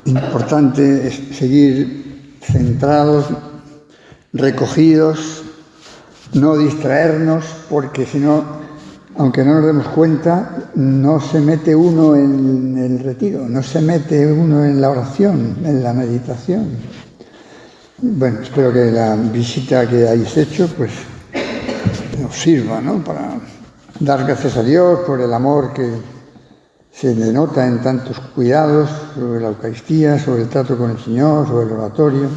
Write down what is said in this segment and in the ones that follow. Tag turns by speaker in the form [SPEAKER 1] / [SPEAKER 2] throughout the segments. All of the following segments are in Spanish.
[SPEAKER 1] importante es seguir centrados, recogidos, no distraernos, porque si no, aunque no nos demos cuenta, no se mete uno en el retiro, no se mete uno en la oración, en la meditación. Bueno, espero que la visita que hayáis hecho pues nos sirva, ¿no?, para dar gracias a Dios por el amor que se denota en tantos cuidados sobre la Eucaristía, sobre el trato con el Señor, sobre el oratorio.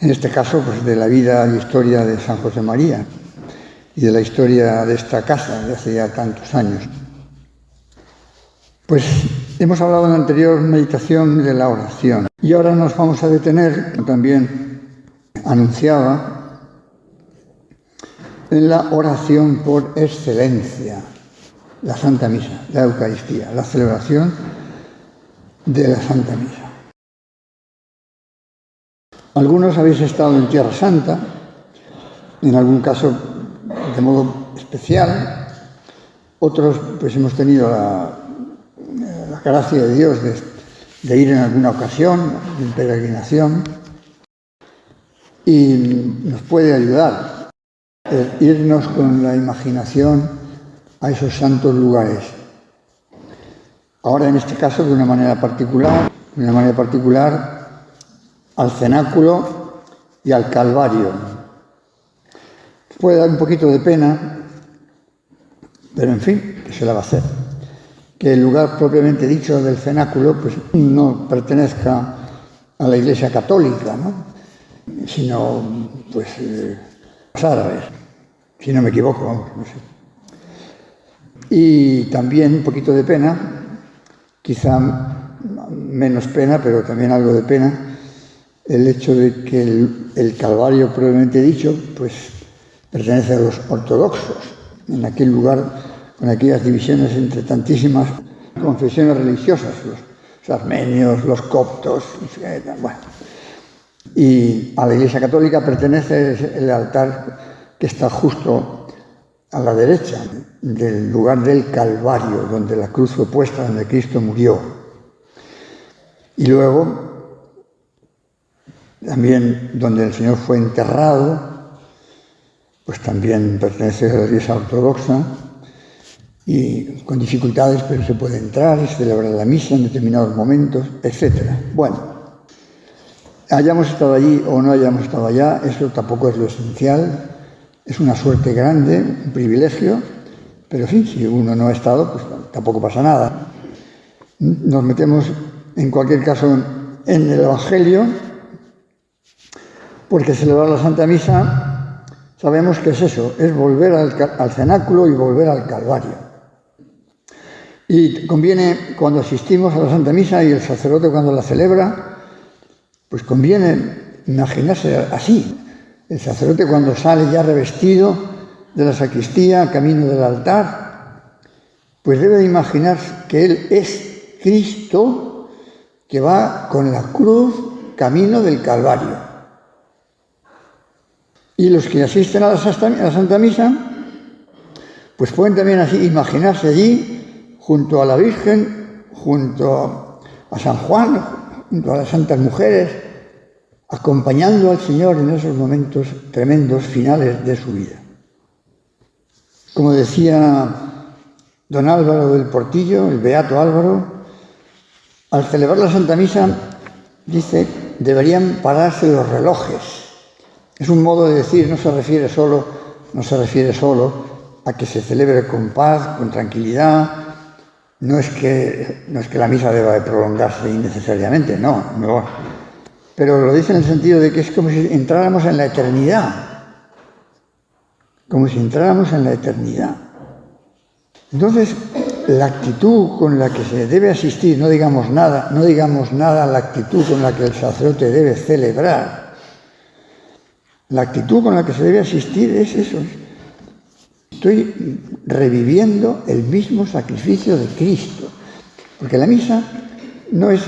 [SPEAKER 1] En este caso, pues de la vida y historia de San José María y de la historia de esta casa de hace ya tantos años. Pues hemos hablado en la anterior meditación de la oración y ahora nos vamos a detener, como también anunciaba, en la oración por excelencia, la Santa Misa, la Eucaristía, la celebración de la Santa Misa. Algunos habéis estado en Tierra Santa, en algún caso de modo especial, otros pues hemos tenido la gracia de Dios de ir en alguna ocasión, en peregrinación, y nos puede ayudar irnos con la imaginación a esos santos lugares. Ahora en este caso de una manera particular al cenáculo y al Calvario. Puede dar un poquito de pena, pero en fin, ¿qué se la va a hacer? Que el lugar propiamente dicho del cenáculo pues no pertenezca a la Iglesia Católica, ¿no?, sino pues los árabes, si no me equivoco, no sé. Y también un poquito de pena, quizá menos pena, pero también algo de pena, el hecho de que el Calvario propiamente dicho pues pertenece a los ortodoxos, en aquel lugar con aquellas divisiones entre tantísimas confesiones religiosas, los armenios, los coptos, bueno. Y a la Iglesia Católica pertenece el altar que está justo a la derecha del lugar del Calvario, donde la cruz fue puesta, donde Cristo murió. Y luego también donde el Señor fue enterrado, pues también pertenece a la Iglesia Ortodoxa, y con dificultades, pero se puede entrar y celebrar la misa en determinados momentos, etc. Bueno, hayamos estado allí o no hayamos estado allá, eso tampoco es lo esencial, es una suerte grande, un privilegio, pero en fin, si uno no ha estado, pues tampoco pasa nada. Nos metemos, en cualquier caso, en el Evangelio, porque celebrar la Santa Misa sabemos que es eso, es volver al cenáculo y volver al Calvario. Y conviene, cuando asistimos a la Santa Misa y el sacerdote cuando la celebra, pues conviene imaginarse así. El sacerdote cuando sale ya revestido de la sacristía, camino del altar, pues debe de imaginar que él es Cristo que va con la cruz camino del Calvario. Y los que asisten a la Santa Misa, pues pueden también así imaginarse allí, junto a la Virgen, junto a San Juan, junto a las santas mujeres, acompañando al Señor en esos momentos tremendos finales de su vida. Como decía don Álvaro del Portillo, el beato Álvaro, al celebrar la Santa Misa, dice, deberían pararse los relojes. Es un modo de decir, no se refiere solo a que se celebre con paz, con tranquilidad. No es que la misa deba de prolongarse innecesariamente, no. Pero lo dice en el sentido de que es como si entráramos en la eternidad. Como si entráramos en la eternidad. Entonces, la actitud con la que se debe asistir, no digamos nada la actitud con la que el sacerdote debe celebrar. La actitud con la que se debe asistir es eso. Estoy reviviendo el mismo sacrificio de Cristo. Porque la misa no es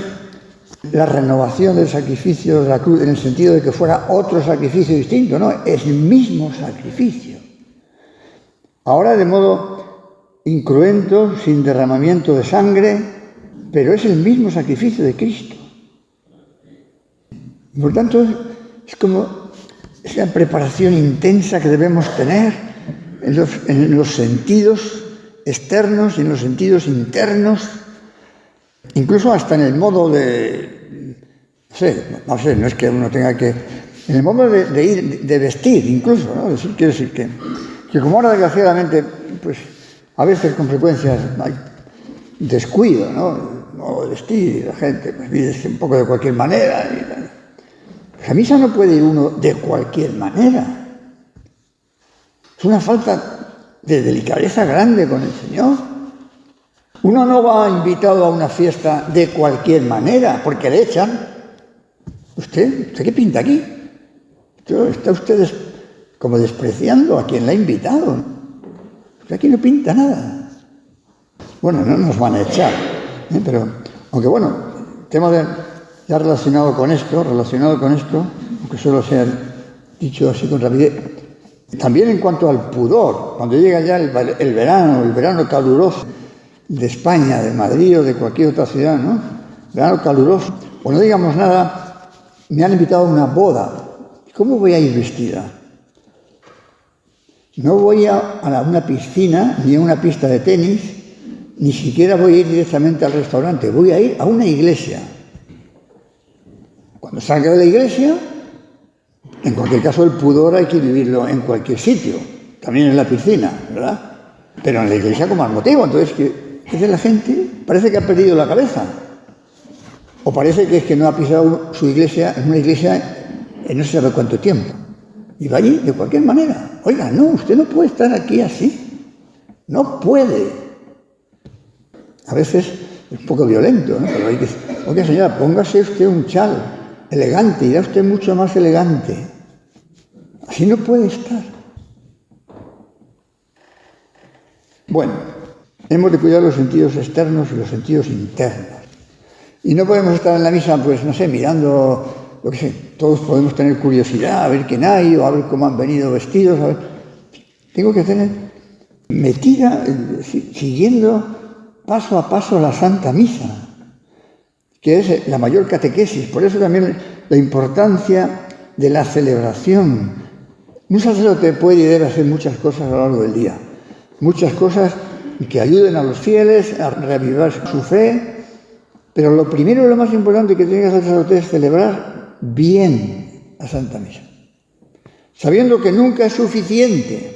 [SPEAKER 1] la renovación del sacrificio de la cruz en el sentido de que fuera otro sacrificio distinto, no, es el mismo sacrificio. Ahora de modo incruento, sin derramamiento de sangre, pero es el mismo sacrificio de Cristo. Por tanto, es como esa preparación intensa que debemos tener en los sentidos externos y en los sentidos internos, incluso hasta en el modo de, no es que uno tenga que, en el modo de vestir incluso, ¿no? Quiero decir que como ahora desgraciadamente, pues a veces con frecuencia hay descuido, ¿no? No vestir y la gente pues vive un poco de cualquier manera. Pues a misa no puede ir uno de cualquier manera. Es una falta de delicadeza grande con el Señor. Uno no va invitado a una fiesta de cualquier manera, porque le echan. ¿Usted qué pinta aquí? Está usted como despreciando a quien le ha invitado. Usted aquí no pinta nada. Bueno, no nos van a echar, pero, aunque bueno, tema ya relacionado con esto, aunque solo sea dicho así con rapidez, también en cuanto al pudor, cuando llega ya el verano caluroso de España, de Madrid o de cualquier otra ciudad, ¿no? Verano caluroso, o no digamos nada, me han invitado a una boda. ¿Cómo voy a ir vestida? No voy a una piscina, ni a una pista de tenis, ni siquiera voy a ir directamente al restaurante, voy a ir a una iglesia. Cuando salga de la iglesia, en cualquier caso el pudor hay que vivirlo en cualquier sitio, también en la piscina, ¿verdad? Pero en la iglesia con más motivo. Entonces, ¿qué hace la gente? Parece que ha perdido la cabeza. O parece que es que no ha pisado su iglesia, en una iglesia en no se sabe cuánto tiempo. Y va allí de cualquier manera. Oiga, no, usted no puede estar aquí así. No puede. A veces es un poco violento, ¿no? Pero hay que decir, oiga señora, póngase usted un chal elegante, irá usted mucho más elegante. Así no puede estar. Bueno, hemos de cuidar los sentidos externos y los sentidos internos. Y no podemos estar en la misa, pues, no sé, mirando, lo que sé, todos podemos tener curiosidad, a ver quién hay, o a ver cómo han venido vestidos, a ver. Tengo que tener metida, siguiendo paso a paso la Santa Misa, que es la mayor catequesis. Por eso también la importancia de la celebración. Un sacerdote puede y debe hacer muchas cosas a lo largo del día, muchas cosas que ayuden a los fieles a reavivar su fe, pero lo primero y lo más importante que tiene que hacer el sacerdote es celebrar bien la Santa Misa, sabiendo que nunca es suficiente.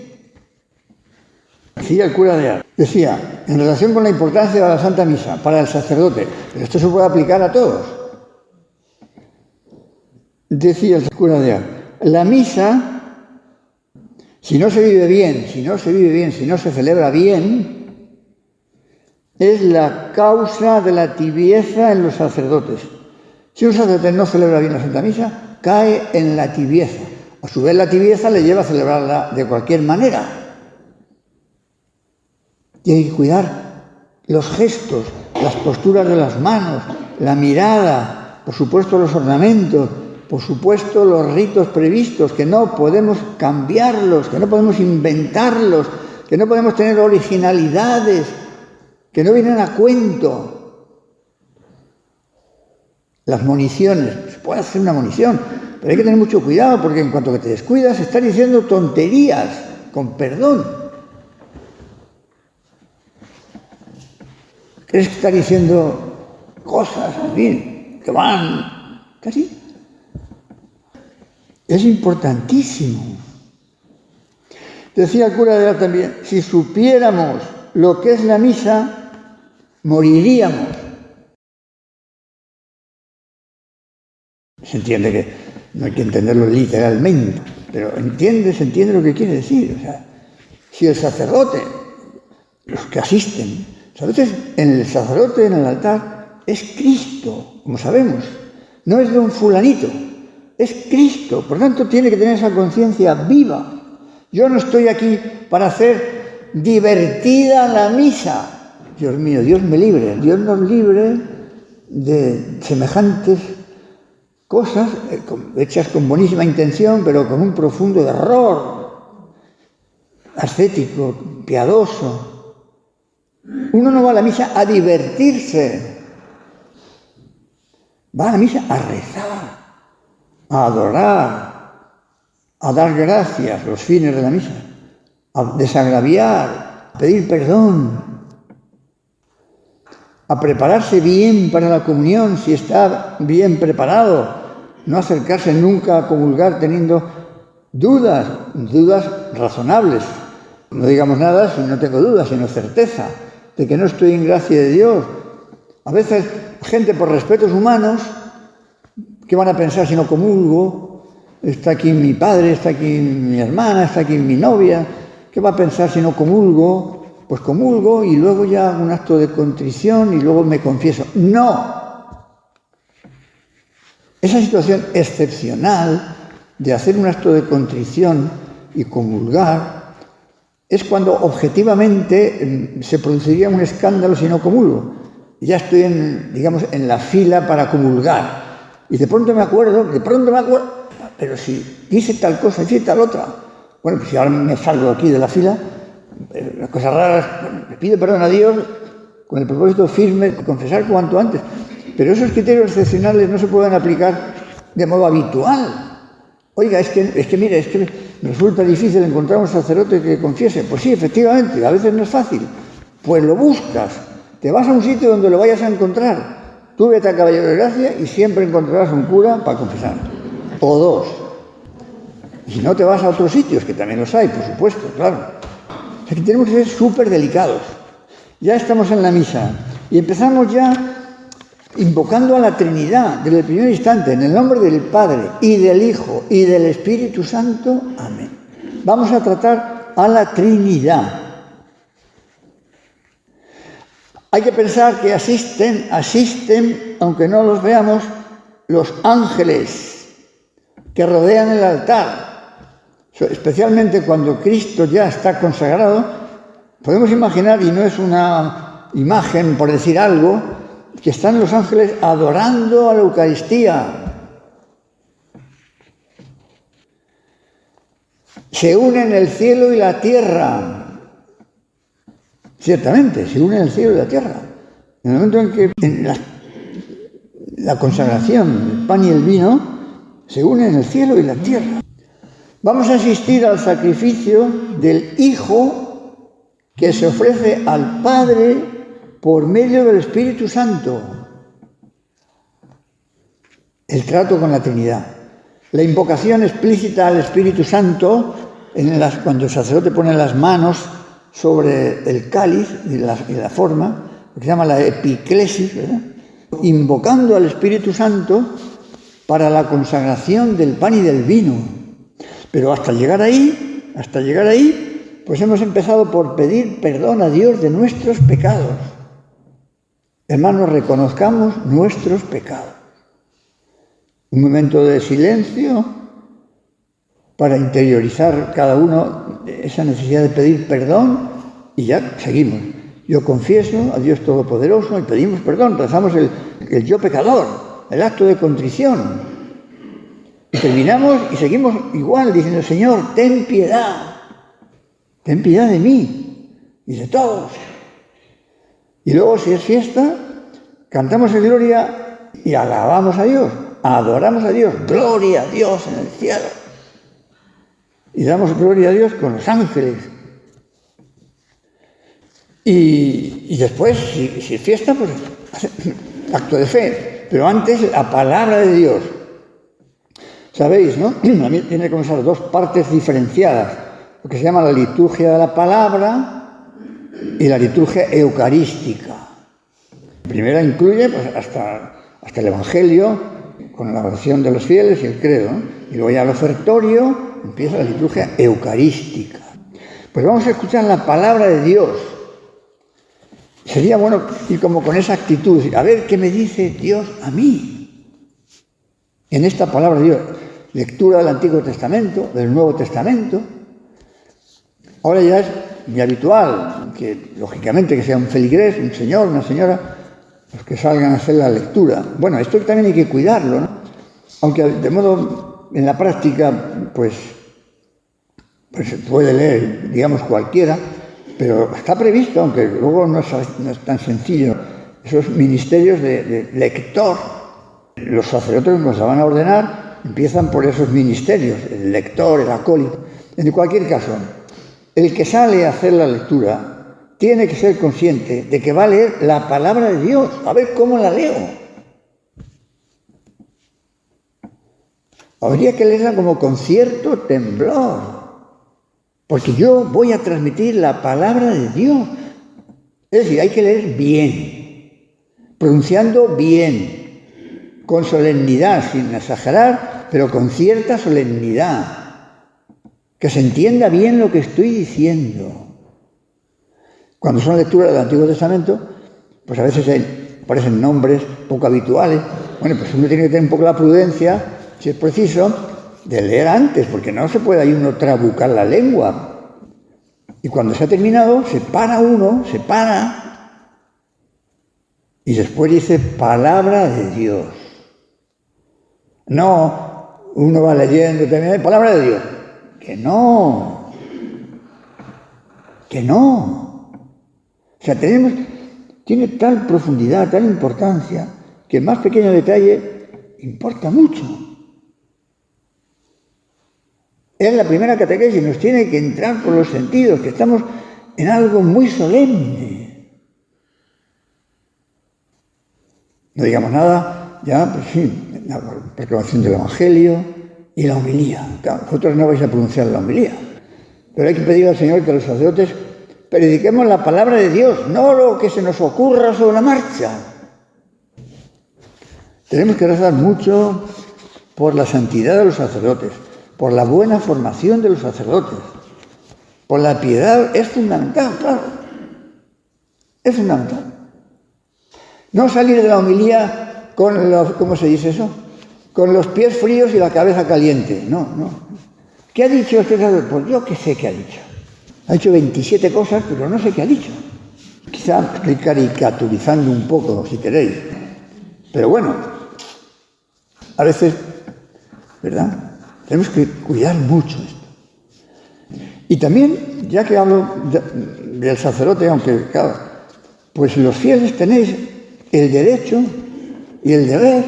[SPEAKER 1] Decía el cura de Ars, decía, en relación con la importancia de la Santa Misa para el sacerdote, pero esto se puede aplicar a todos. Decía el cura de Ars, la misa, si no se vive bien, si no se celebra bien, es la causa de la tibieza en los sacerdotes. Si un sacerdote no celebra bien la Santa Misa, cae en la tibieza. A su vez, la tibieza le lleva a celebrarla de cualquier manera. Tiene que cuidar los gestos, las posturas de las manos, la mirada, por supuesto los ornamentos, por supuesto los ritos previstos, que no podemos cambiarlos, que no podemos inventarlos, que no podemos tener originalidades, que no vienen a cuento. Las municiones, se puede hacer una munición, pero hay que tener mucho cuidado, porque en cuanto que te descuidas, estás diciendo tonterías, con perdón. Crees que estás diciendo cosas, en fin, que van casi. Es importantísimo. Decía el cura de Ars también, si supiéramos lo que es la misa, moriríamos. Se entiende que no hay que entenderlo literalmente, pero se entiende lo que quiere decir. O sea, si el sacerdote, los que asisten, a veces el sacerdote en el altar es Cristo, como sabemos, no es don fulanito, es Cristo, por tanto tiene que tener esa conciencia viva. Yo no estoy aquí para hacer divertida la misa. Dios mío, Dios me libre, Dios nos libre de semejantes cosas hechas con buenísima intención, pero con un profundo error ascético, piadoso. Uno no va a la misa a divertirse, va a la misa a rezar, a adorar, a dar gracias, los fines de la misa, a desagraviar, a pedir perdón, a prepararse bien para la comunión si está bien preparado, no acercarse nunca a comulgar teniendo dudas razonables. No digamos nada si no tengo dudas, sino certeza de que no estoy en gracia de Dios. A veces, gente por respetos humanos, ¿qué van a pensar si no comulgo? Está aquí mi padre, está aquí mi hermana, está aquí mi novia. ¿Qué va a pensar si no comulgo? Pues comulgo y luego ya hago un acto de contrición y luego me confieso. ¡No! Esa situación excepcional de hacer un acto de contrición y comulgar es cuando objetivamente se produciría un escándalo si no comulgo. Ya estoy en la fila para comulgar. Y de pronto me acuerdo, pero si hice tal cosa, hice tal otra. Bueno, pues si ahora me salgo aquí de la fila, las cosas raras, le pido perdón a Dios con el propósito firme de confesar cuanto antes. Pero esos criterios excepcionales no se pueden aplicar de modo habitual. Oiga, es que me resulta difícil encontrar un sacerdote que confiese. Pues sí, efectivamente, a veces no es fácil. Pues lo buscas. Te vas a un sitio donde lo vayas a encontrar. Tú vete a Caballero de Gracia y siempre encontrarás un cura para confesar. O dos. Y no te vas a otros sitios, que también los hay, por supuesto, claro. O sea que tenemos que ser súper delicados. Ya estamos en la misa y empezamos ya invocando a la Trinidad desde el primer instante, en el nombre del Padre y del Hijo y del Espíritu Santo. Amén. Vamos a tratar a la Trinidad. Hay que pensar que asisten, aunque no los veamos, los ángeles que rodean el altar. Especialmente cuando Cristo ya está consagrado, podemos imaginar, y no es una imagen por decir algo, que están los ángeles adorando a la Eucaristía. Se unen el cielo y la tierra. Ciertamente, se unen el cielo y la tierra. En el momento en que en la consagración, el pan y el vino, se unen el cielo y la tierra. Vamos a asistir al sacrificio del Hijo que se ofrece al Padre por medio del Espíritu Santo. El trato con la Trinidad. La invocación explícita al Espíritu Santo, cuando el sacerdote pone las manos sobre el cáliz y la forma, lo que se llama la epiclesis, ¿verdad? Invocando al Espíritu Santo para la consagración del pan y del vino. Pero hasta llegar ahí, pues hemos empezado por pedir perdón a Dios de nuestros pecados. Hermanos, reconozcamos nuestros pecados. Un momento de silencio para interiorizar cada uno esa necesidad de pedir perdón y ya seguimos. Yo confieso a Dios Todopoderoso y pedimos perdón, rezamos el yo pecador, el acto de contrición. Y terminamos y seguimos igual diciendo, Señor, ten piedad de mí y de todos. Y luego, si es fiesta, cantamos el Gloria y alabamos a Dios, adoramos a Dios, gloria a Dios en el cielo. Y damos gloria a Dios con los ángeles. Y después, si es fiesta, pues acto de fe. Pero antes, la palabra de Dios. Sabéis, ¿no? También tiene que ser dos partes diferenciadas. Lo que se llama la liturgia de la palabra y la liturgia eucarística. La primera incluye pues, hasta el Evangelio, con la oración de los fieles y el credo, ¿no? Y luego ya el ofertorio empieza la liturgia eucarística. Pues vamos a escuchar la palabra de Dios. Sería bueno ir como con esa actitud, a ver qué me dice Dios a mí. En esta palabra de Dios, lectura del Antiguo Testamento, del Nuevo Testamento. Ahora ya es muy habitual que, lógicamente, que sea un feligrés, un señor, una señora, los que salgan a hacer la lectura. Bueno, esto también hay que cuidarlo, ¿no? Aunque de modo, en la práctica, pues se puede leer, digamos, cualquiera, pero está previsto, aunque luego no es tan sencillo, esos ministerios de lector, Los sacerdotes, cuando se van a ordenar, empiezan por esos ministerios, el lector, el acólito. En cualquier caso, el que sale a hacer la lectura tiene que ser consciente de que va a leer la palabra de Dios. A ver cómo la leo. Habría que leerla como con cierto temblor, porque yo voy a transmitir la palabra de Dios. Es decir, hay que leer bien, pronunciando bien, con solemnidad, sin exagerar, pero con cierta solemnidad, que se entienda bien lo que estoy diciendo. Cuando son lecturas del Antiguo Testamento, pues a veces aparecen nombres poco habituales. Bueno, pues uno tiene que tener un poco la prudencia, si es preciso, de leer antes, porque no se puede ahí uno trabucar la lengua. Y cuando se ha terminado, se para y después dice palabra de Dios. No, uno va leyendo también, palabra de Dios. Que no. O sea, tiene tal profundidad, tal importancia, que el más pequeño detalle importa mucho. Es la primera catequesis, nos tiene que entrar por los sentidos, que estamos en algo muy solemne. No digamos nada, ya, pues sí, la proclamación del Evangelio y la homilía. Claro, vosotros no vais a pronunciar la homilía, pero hay que pedir al Señor que los sacerdotes prediquemos la palabra de Dios, no lo que se nos ocurra sobre la marcha. Tenemos que rezar mucho por la santidad de los sacerdotes, por la buena formación de los sacerdotes, por la piedad. Es fundamental, claro. Es fundamental. No salir de la homilía con los, ¿cómo se dice eso? Con los pies fríos y la cabeza caliente. No. ¿Qué ha dicho este sacerdote? Pues yo qué sé qué ha dicho. Ha hecho 27 cosas, pero no sé qué ha dicho. Quizá estoy caricaturizando un poco, si queréis. Pero bueno, a veces, ¿verdad? Tenemos que cuidar mucho esto. Y también, ya que hablo del sacerdote, aunque, claro, pues los fieles tenéis el derecho y el deber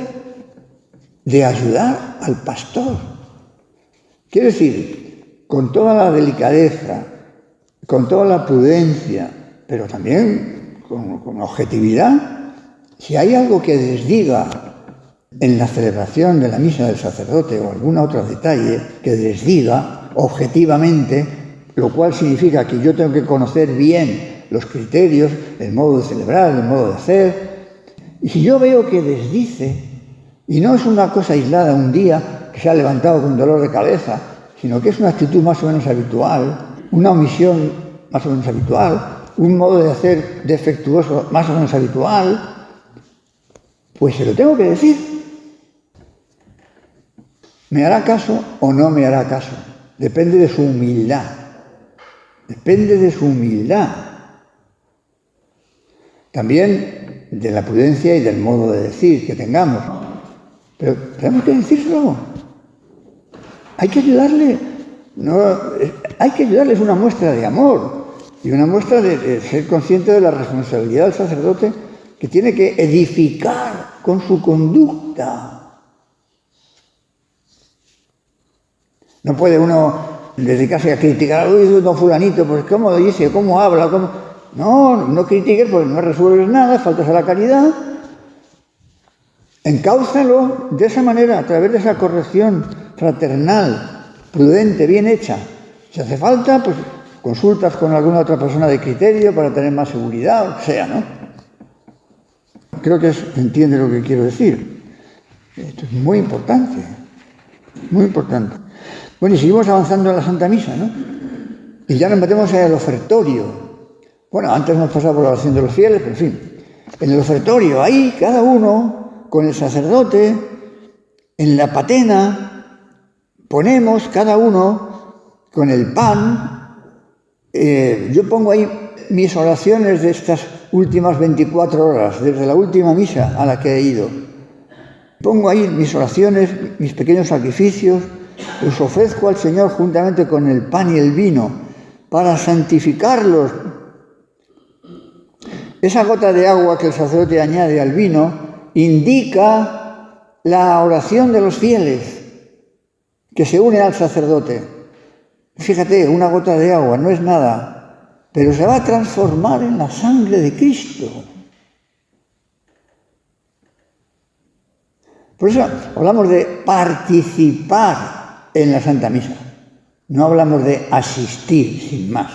[SPEAKER 1] de ayudar al pastor. Quiero decir, con toda la delicadeza, con toda la prudencia, pero también con objetividad, si hay algo que desdiga en la celebración de la misa del sacerdote o algún otro detalle que desdiga objetivamente, lo cual significa que yo tengo que conocer bien los criterios, el modo de celebrar, el modo de hacer, y si yo veo que desdice, y no es una cosa aislada un día que se ha levantado con dolor de cabeza, sino que es una actitud más o menos habitual, una omisión más o menos habitual, un modo de hacer defectuoso más o menos habitual, pues se lo tengo que decir. ¿Me hará caso o no me hará caso? Depende de su humildad. Depende de su humildad. También de la prudencia y del modo de decir que tengamos. Pero tenemos que decírselo. Hay que ayudarle. Hay que ayudarles una muestra de amor y una muestra de ser consciente de la responsabilidad del sacerdote, que tiene que edificar con su conducta. No puede uno dedicarse a criticar, uy, no fulanito, pues cómo dice, cómo habla, cómo... No critiques porque no resuelves nada, faltas a la caridad. Encáuzalo de esa manera, a través de esa corrección fraternal, prudente, bien hecha. Si hace falta, pues consultas con alguna otra persona de criterio para tener más seguridad, o sea, ¿no? Creo que se entiende lo que quiero decir. Esto es muy importante, muy importante. Bueno, y seguimos avanzando en la Santa Misa, ¿no? Y ya nos metemos en el ofertorio. Bueno, antes hemos pasado por la oración de los fieles, pero en fin. En el ofertorio, ahí cada uno, con el sacerdote, en la patena, ponemos cada uno con el pan. Yo pongo ahí mis oraciones de estas últimas 24 horas, desde la última misa a la que he ido. Pongo ahí mis oraciones, mis pequeños sacrificios, los ofrezco al Señor juntamente con el pan y el vino para santificarlos. Esa gota de agua que el sacerdote añade al vino indica la oración de los fieles que se unen al sacerdote. Fíjate, una gota de agua no es nada, pero se va a transformar en la sangre de Cristo. Por eso hablamos de participar en la Santa Misa. No hablamos de asistir, sin más.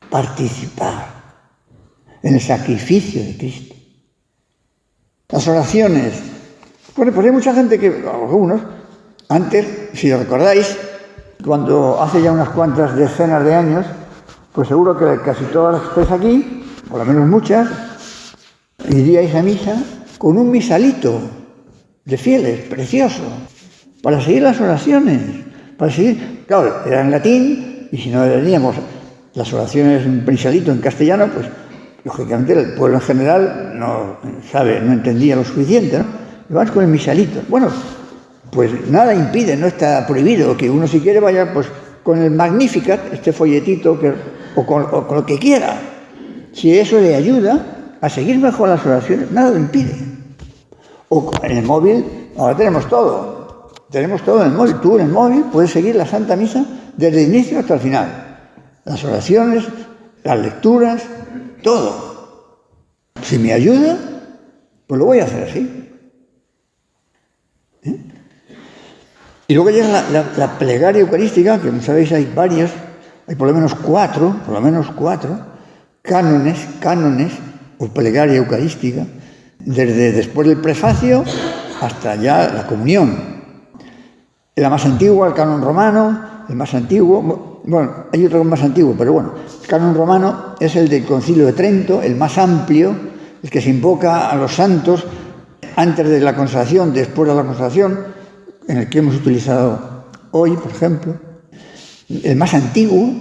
[SPEAKER 1] Participar en el sacrificio de Cristo. Las oraciones. Bueno, pues hay mucha gente que, algunos, antes, si lo recordáis, cuando hace ya unas cuantas decenas de años, pues seguro que casi todas las que estáis aquí, por lo menos muchas, iríais a misa con un misalito de fieles, precioso, para seguir las oraciones, para seguir, claro, era en latín, y si no teníamos las oraciones en misalito en castellano, pues lógicamente el pueblo en general no entendía lo suficiente, ¿no? Y vamos con el misalito. Bueno, pues nada impide, no está prohibido que uno si quiere vaya pues con el Magnificat, este folletito, o con lo que quiera. Si eso le ayuda a seguir mejor las oraciones, nada lo impide. O en el móvil, ahora tenemos todo en el móvil. Tú en el móvil puedes seguir la Santa Misa desde el inicio hasta el final. Las oraciones, las lecturas, todo. Si me ayuda, pues lo voy a hacer así. Y luego llega la plegaria eucarística, que como sabéis hay varias, hay por lo menos cuatro cánones o plegaria eucarística, desde después del prefacio hasta ya la comunión. La más antigua, el canon romano, el más antiguo, bueno, hay otro más antiguo, pero bueno, el canon romano es el del Concilio de Trento, el más amplio, el que se invoca a los santos antes de la consagración, después de la consagración, en el que hemos utilizado hoy, por ejemplo, el más antiguo.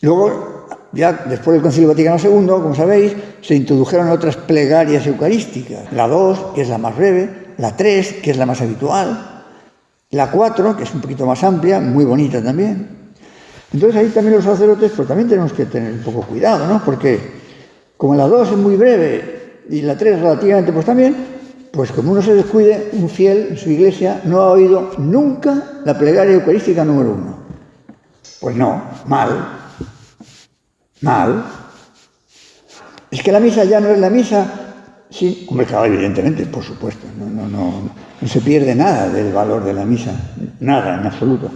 [SPEAKER 1] Luego, ya después del Concilio Vaticano II, como sabéis, se introdujeron otras plegarias eucarísticas. La 2, que es la más breve, la 3, que es la más habitual, la 4, que es un poquito más amplia, muy bonita también. Entonces ahí también los sacerdotes, pues también tenemos que tener un poco cuidado, ¿no? Porque como la 2 es muy breve y la 3 relativamente pues también, pues como uno se descuide, un fiel en su iglesia no ha oído nunca la plegaria eucarística número 1. Pues no, mal. Es que la misa ya no es la misa, sí, hombre, claro, evidentemente, por supuesto, no se pierde nada del valor de la misa, nada en absoluto.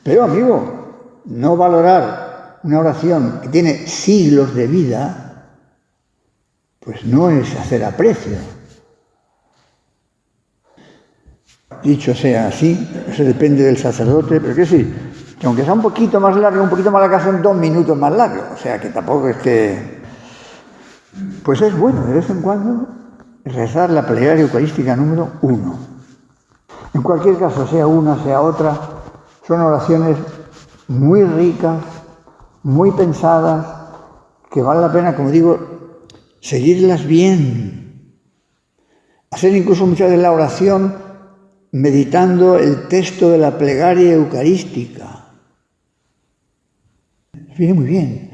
[SPEAKER 1] Pero, amigo, no valorar una oración que tiene siglos de vida, pues no es hacer aprecio. Dicho sea así, eso depende del sacerdote, pero que sí, que aunque sea un poquito más largo, un poquito más larga, son 2 minutos más largos, o sea que tampoco es que... Pues es bueno de vez en cuando rezar la plegaria eucarística número 1. En cualquier caso, sea una, sea otra, son oraciones muy ricas, muy pensadas, que vale la pena, como digo, seguirlas bien. Hacer incluso muchas de la oración meditando el texto de la plegaria eucarística. Viene muy bien.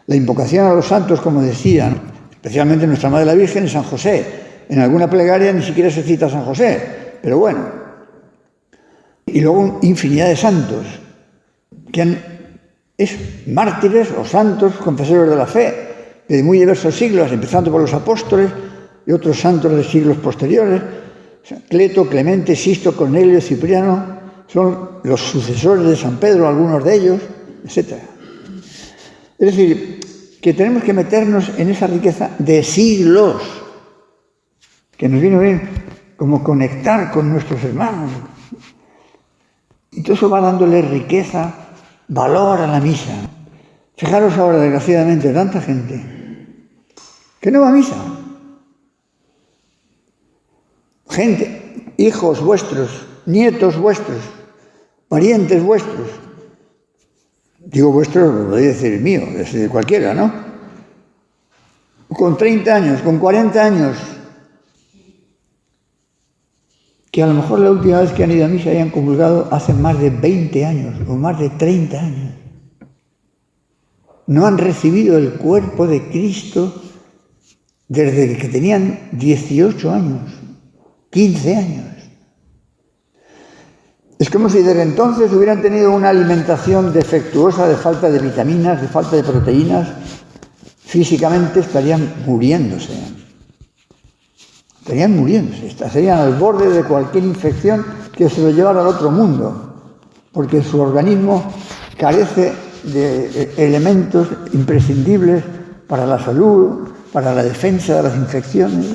[SPEAKER 1] La invocación a los santos, como decían, especialmente nuestra Madre la Virgen y San José. En alguna plegaria ni siquiera se cita a San José, pero bueno. Y luego infinidad de santos, que es mártires o santos, confesores de la fe, de muy diversos siglos, empezando por los apóstoles y otros santos de siglos posteriores. Cleto, Clemente, Sisto, Cornelio, Cipriano, son los sucesores de San Pedro, algunos de ellos, etc. Es decir, que tenemos que meternos en esa riqueza de siglos, que nos viene bien como conectar con nuestros hermanos. Y todo eso va dándole riqueza, valor a la misa. Fijaros ahora, desgraciadamente, tanta gente que no va a misa. Gente, hijos vuestros, nietos vuestros, parientes vuestros. Digo vuestros, lo voy a decir mío, es de cualquiera, ¿no? Con 30 años, con 40 años, que a lo mejor la última vez que han ido a misa hayan comulgado hace más de 20 años o más de 30 años. No han recibido el cuerpo de Cristo desde que tenían 18 años. 15 años. Es como si desde entonces hubieran tenido una alimentación defectuosa de falta de vitaminas, de falta de proteínas. Físicamente estarían muriéndose. Estarían al borde de cualquier infección que se lo llevara al otro mundo, porque su organismo carece de elementos imprescindibles para la salud, para la defensa de las infecciones.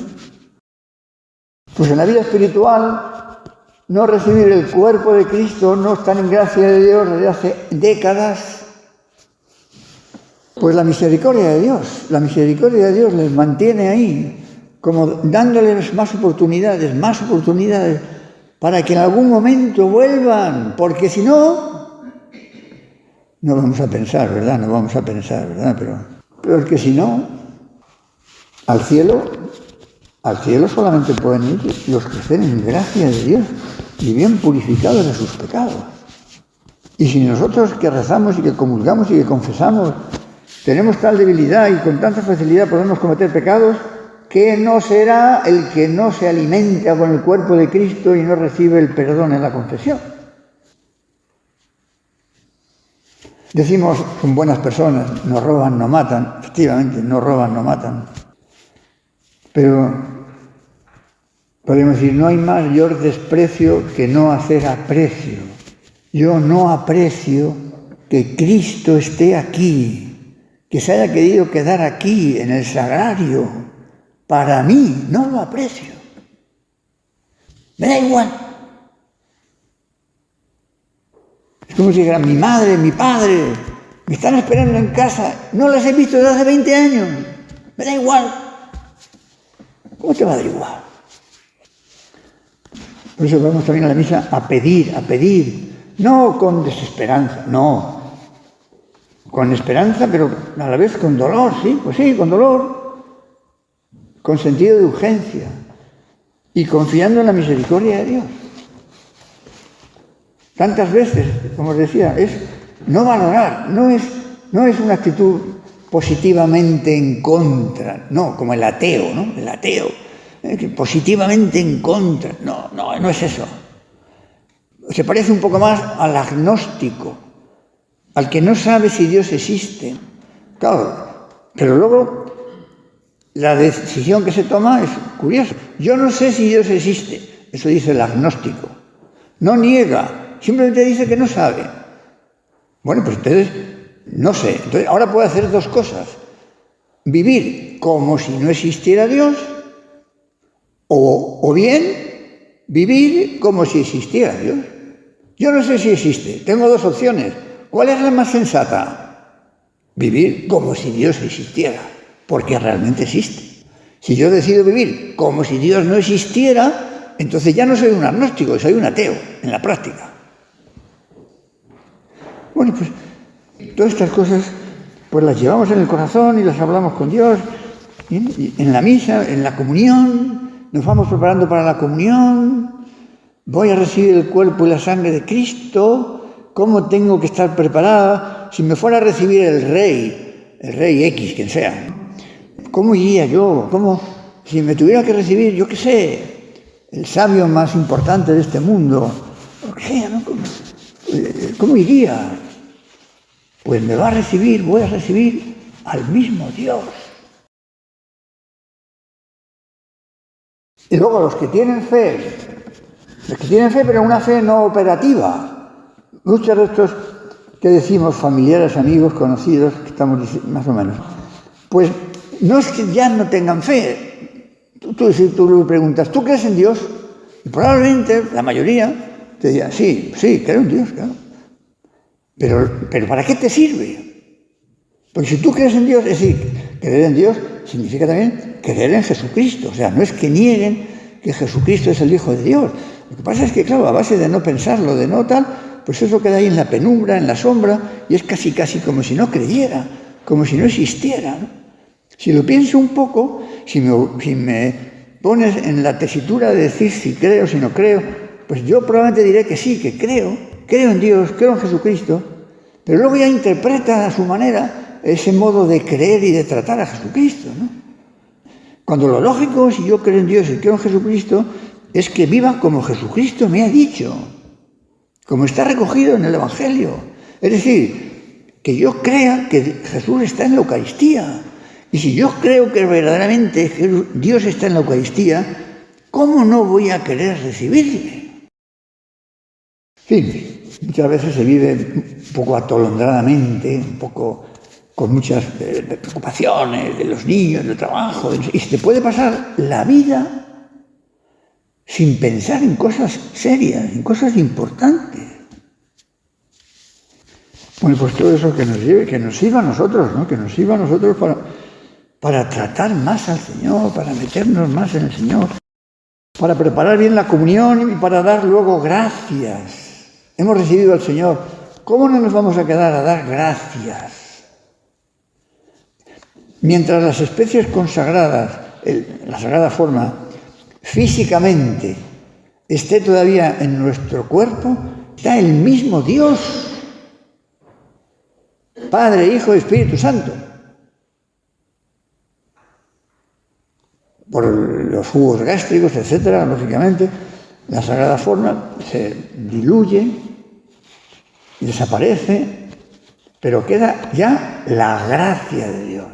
[SPEAKER 1] Pues en la vida espiritual, no recibir el cuerpo de Cristo, no estar en gracia de Dios desde hace décadas, pues la misericordia de Dios les mantiene ahí, como dándoles más oportunidades, para que en algún momento vuelvan, porque si no, no vamos a pensar, ¿verdad? Pero es que si no, al cielo solamente pueden ir los que estén en gracia de Dios y bien purificados de sus pecados. Y si nosotros que rezamos y que comulgamos y que confesamos tenemos tal debilidad y con tanta facilidad podemos cometer pecados, ¿qué no será el que no se alimenta con el cuerpo de Cristo y no recibe el perdón en la confesión? Decimos, son buenas personas, no roban, no matan. Efectivamente, no roban, no matan. Pero podemos decir, no hay mayor desprecio que no hacer aprecio. Yo no aprecio que Cristo esté aquí, que se haya querido quedar aquí, en el sagrario. Para mí, no lo aprecio. Me da igual. Es como si dijera, mi madre, mi padre, me están esperando en casa, no las he visto desde hace 20 años. Me da igual. ¿Cómo te va a dar igual? Por eso vamos también a la misa a pedir, no con desesperanza, no. Con esperanza, pero a la vez con dolor, sí, pues sí, con dolor, con sentido de urgencia y confiando en la misericordia de Dios. Tantas veces, como os decía, es no valorar, no es una actitud positivamente en contra, no, como el ateo, ¿no? El ateo, positivamente en contra, no es eso. Se parece un poco más al agnóstico, al que no sabe si Dios existe. Claro, pero luego la decisión que se toma es curiosa. Yo no sé si Dios existe, eso dice el agnóstico. No niega, simplemente dice que no sabe. Bueno, pues entonces, no sé. Entonces, ahora puede hacer dos cosas. Vivir como si no existiera Dios, o bien vivir como si existiera Dios. Yo no sé si existe, tengo dos opciones. ¿Cuál es la más sensata? Vivir como si Dios existiera, porque realmente existe. Si yo decido vivir como si Dios no existiera, entonces ya no soy un agnóstico, soy un ateo, en la práctica. Bueno, pues todas estas cosas pues las llevamos en el corazón y las hablamos con Dios, y en la misa, en la comunión, nos vamos preparando para la comunión, voy a recibir el cuerpo y la sangre de Cristo. ¿Cómo tengo que estar preparada? Si me fuera a recibir el rey X, quien sea, ¿cómo iría yo? Si me tuviera que recibir, yo qué sé, el sabio más importante de este mundo, ¿no? ¿Cómo iría? Pues voy a recibir al mismo Dios. Y luego los que tienen fe, pero una fe no operativa. Muchos de estos que decimos familiares, amigos, conocidos, que estamos más o menos, pues no es que ya no tengan fe. Si tú le preguntas, ¿tú crees en Dios? Y probablemente la mayoría te diga, sí, creo en Dios, claro. Pero ¿para qué te sirve? Porque si tú crees en Dios, es decir, creer en Dios significa también creer en Jesucristo. O sea, no es que nieguen que Jesucristo es el Hijo de Dios. Lo que pasa es que, claro, a base de no pensarlo, de no tal, pues eso queda ahí en la penumbra, en la sombra, y es casi como si no creyera, como si no existiera, ¿no? Si lo pienso un poco, si me pones en la tesitura de decir si creo, si no creo, pues yo probablemente diré que sí, que creo en Dios, creo en Jesucristo, pero luego ya interpreta a su manera ese modo de creer y de tratar a Jesucristo, ¿no? Cuando lo lógico, si yo creo en Dios y creo en Jesucristo, es que viva como Jesucristo me ha dicho, como está recogido en el Evangelio. Es decir, que yo crea que Jesús está en la Eucaristía. Y si yo creo que verdaderamente Dios está en la Eucaristía, ¿cómo no voy a querer recibirle? En fin, muchas veces se vive un poco atolondradamente, un poco con muchas preocupaciones de los niños, del trabajo, y se te puede pasar la vida sin pensar en cosas serias, en cosas importantes. Bueno, pues todo eso que nos sirva a nosotros, ¿no? Que nos sirva a nosotros para tratar más al Señor, para meternos más en el Señor, para preparar bien la comunión y para dar luego gracias. Hemos recibido al Señor. ¿Cómo no nos vamos a quedar a dar gracias? Mientras las especies consagradas, la sagrada forma, físicamente esté todavía en nuestro cuerpo, está el mismo Dios, Padre, Hijo y Espíritu Santo. Por los jugos gástricos, etcétera, lógicamente, la sagrada forma se diluye, desaparece, pero queda ya la gracia de Dios.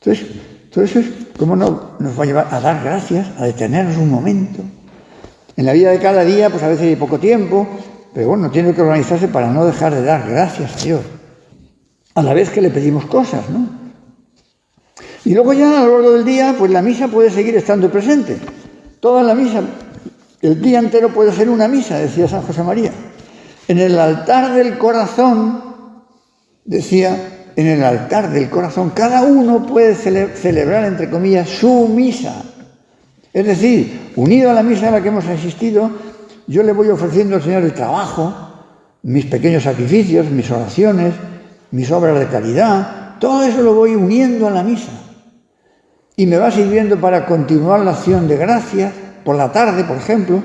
[SPEAKER 1] Entonces, todo eso es cómo no nos va a llevar a dar gracias, a detenernos un momento. En la vida de cada día, pues a veces hay poco tiempo, pero bueno, tiene que organizarse para no dejar de dar gracias a Dios, a la vez que le pedimos cosas, ¿no? Y luego ya a lo largo del día, pues la misa puede seguir estando presente. Toda la misa, el día entero puede ser una misa, decía San José María. En el altar del corazón, decía, en el altar del corazón, cada uno puede celebrar, entre comillas, su misa. Es decir, unido a la misa a la que hemos asistido, yo le voy ofreciendo al Señor el trabajo, mis pequeños sacrificios, mis oraciones, mis obras de caridad, todo eso lo voy uniendo a la misa. Y me va sirviendo para continuar la acción de gracias, por la tarde, por ejemplo,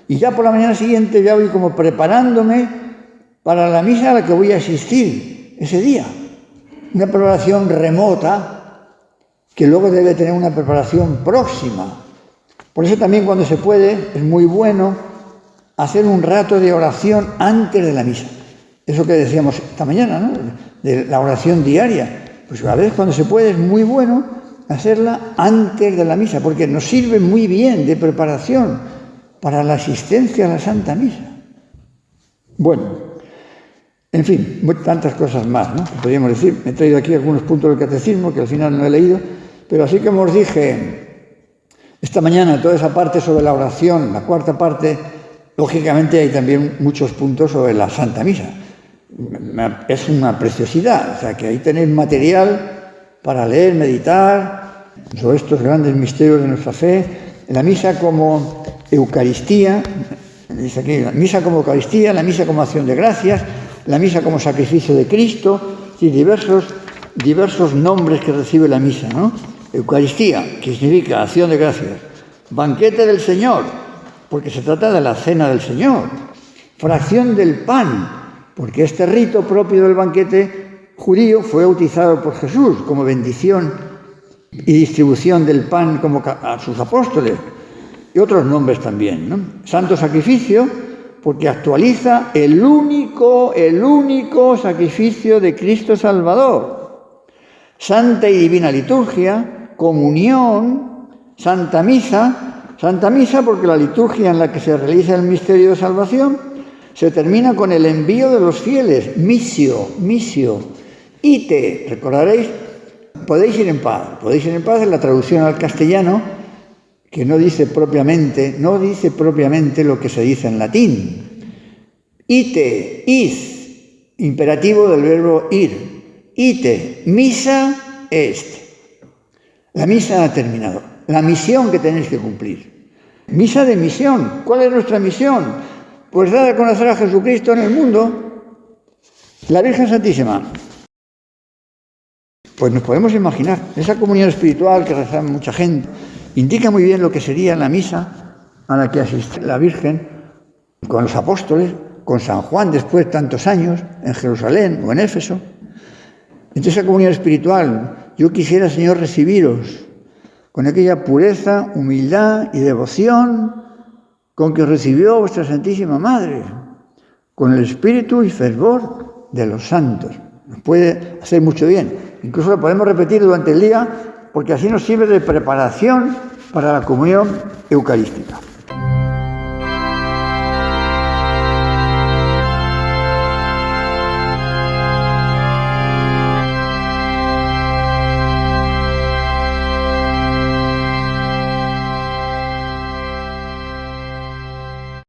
[SPEAKER 1] y ya por la mañana siguiente ya voy como preparándome para la misa a la que voy a asistir ese día. Una preparación remota que luego debe tener una preparación próxima. Por eso también cuando se puede es muy bueno hacer un rato de oración antes de la misa. Eso que decíamos esta mañana, ¿no? De la oración diaria. Pues a veces cuando se puede es muy bueno hacerla antes de la misa, porque nos sirve muy bien de preparación para la asistencia a la Santa Misa. Bueno, en fin, tantas cosas más, ¿no? Podríamos decir, me he traído aquí algunos puntos del catecismo que al final no he leído, pero así como os dije esta mañana toda esa parte sobre la oración, la cuarta parte, lógicamente hay también muchos puntos sobre la Santa Misa. Es una preciosidad, o sea que ahí tenéis material para leer, meditar sobre estos grandes misterios de nuestra fe. La misa como Eucaristía, dice aquí, la misa como Eucaristía, la misa como acción de gracias, la misa como sacrificio de Cristo, y diversos nombres que recibe la misa, ¿no? Eucaristía, que significa acción de gracias. Banquete del Señor, porque se trata de la cena del Señor. Fracción del pan, porque este rito propio del banquete judío fue bautizado por Jesús como bendición y distribución del pan como a sus apóstoles, y otros nombres también, ¿no? Santo sacrificio, porque actualiza el único sacrificio de Cristo Salvador. Santa y divina liturgia, comunión, Santa Misa porque la liturgia en la que se realiza el misterio de salvación se termina con el envío de los fieles, missio. Ite, recordaréis, podéis ir en paz es la traducción al castellano que no dice propiamente lo que se dice en latín. Ite, id, imperativo del verbo ir. Ite, misa est. La misa ha terminado. La misión que tenéis que cumplir. Misa de misión. ¿Cuál es nuestra misión? Pues dar a conocer a Jesucristo en el mundo. La Virgen Santísima. Pues nos podemos imaginar, esa comunión espiritual que reza mucha gente, indica muy bien lo que sería la misa a la que asiste la Virgen con los apóstoles, con San Juan después de tantos años, en Jerusalén o en Éfeso. Entonces esa comunión espiritual, yo quisiera, Señor, recibiros con aquella pureza, humildad y devoción con que recibió vuestra Santísima Madre, con el espíritu y fervor de los santos. Nos puede hacer mucho bien. Incluso lo podemos repetir durante el día, porque así nos sirve de preparación para la comunión eucarística.